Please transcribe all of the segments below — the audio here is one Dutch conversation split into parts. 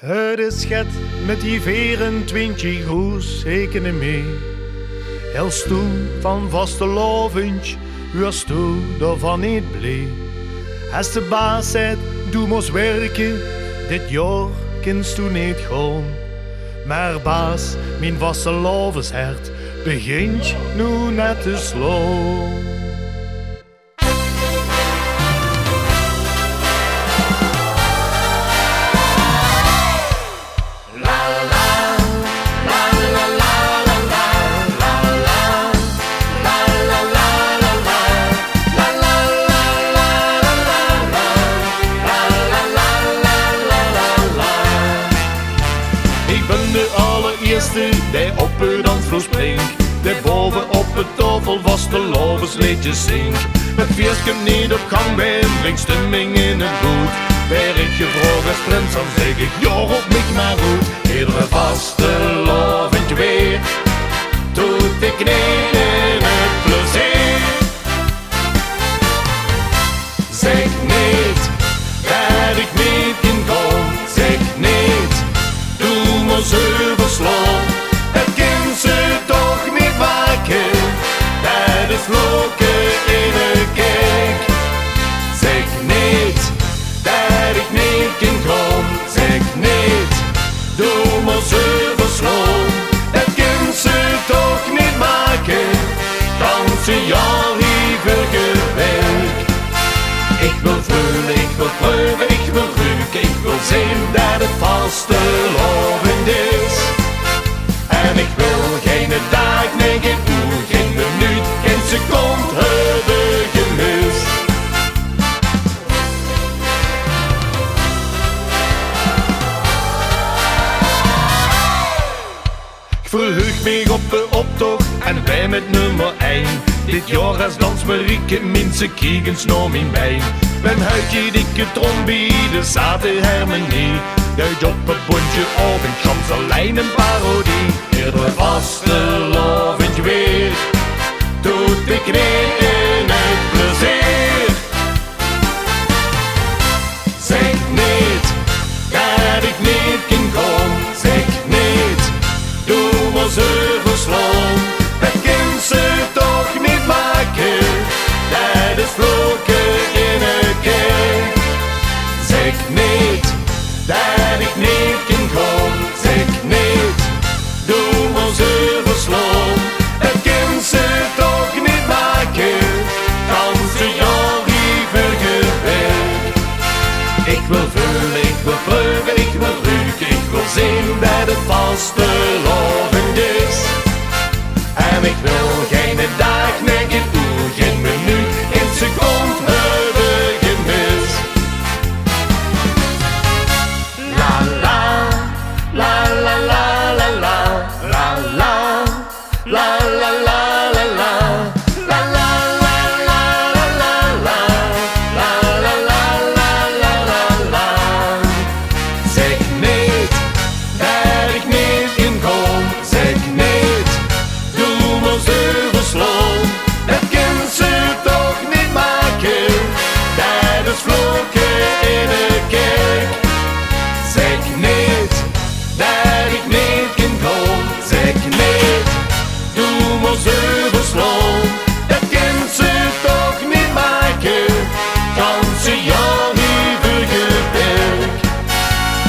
Het is schat met die 24 goes rekenen mee. Heel stoel van vaste lovend, was toen daarvan niet blij. Als de baas zei, doe moest werken, dit jaar kinst u niet gaan. Maar baas, mijn vaste loveshart, begint nu net te slaan. Die op het dansvloer springt, die boven op het tafel vaste lovensliedjes zingt. Het feest komt niet op gang, bij hem brengt stemming in het bloed. Werd ik gevraagd als prins, dan zeg ik, ja, op mij maar goed. Iedere vaste lovend weer, doet ik niet in het plezier. Zeg niet, dat ik niet in kom, zeg niet, doe me zuiver slaan. Het kind ze toch niet maken, dat is loken in een kerk. Zeg niet, dat ik niet in kom, zeg niet, doe me zuiver slaan. Het kind ze toch niet maken, dan ze jou liever gewerkt. Ik wil voelen, ik wil proeven, ik wil ruiken, ik wil zien dat het vaste lovend is. En ik wil geen dag, nee geen uur, geen minuut, geen seconde hebben gemist. Ik verheug me op de optocht en wij met nummer 1. Dit jaar als dans Marieke, mensen kieken snoom in mijn. Mijn huidje dikke trombide, zaten harmonie. Duid op het bondje op en chans alleen een parodie. Iedere vaste lovend weer, doet ik niet in het plezier. Zeg niet, dat ik niet kan kom, zeg niet, doe me zuiver slaan. Het kind ze toch niet maken, dat is vloeken in een kerk. Zeg niet, dat ik niet kan kom, zeg niet, doe me zuiver slaan. Het kind ze toch niet maken, kan ze jou liever gewerkt. Ik wil voelen, ik wil proeven, ik wil ruiken, ik wil zien dat het vaste lovend is. En ik wil geen dag, nee geen uur, geen minuut, geen seconde hebben gemist. La la, la la la la la, la la, la la la la la, la la la la la la la, la la la la la la la. Zeg niet, dat ik niet in kom, zeg niet, doe me zuiver slaan. Het kind ze toch niet maken, dat is vloeken in een kerk. Zeg niet, dat ik niet kan kom, zeg niet, doe me zuiver slaan. Het kind ze toch niet maken, kan ze jou liever gewerkt.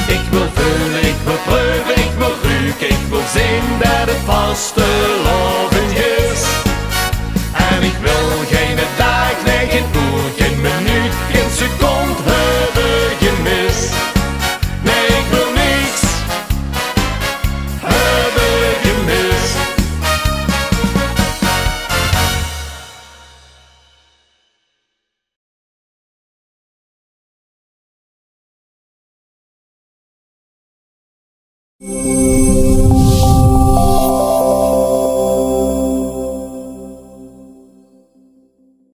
Ik wil voelen, ik wil proeven, ik wil ruiken, ik wil zien dat het vaste lovend is. En ik wil geen dag, nee geen uur, geen minuut, geen seconde hebben gemist. Nee, ik wil niks hebben gemist.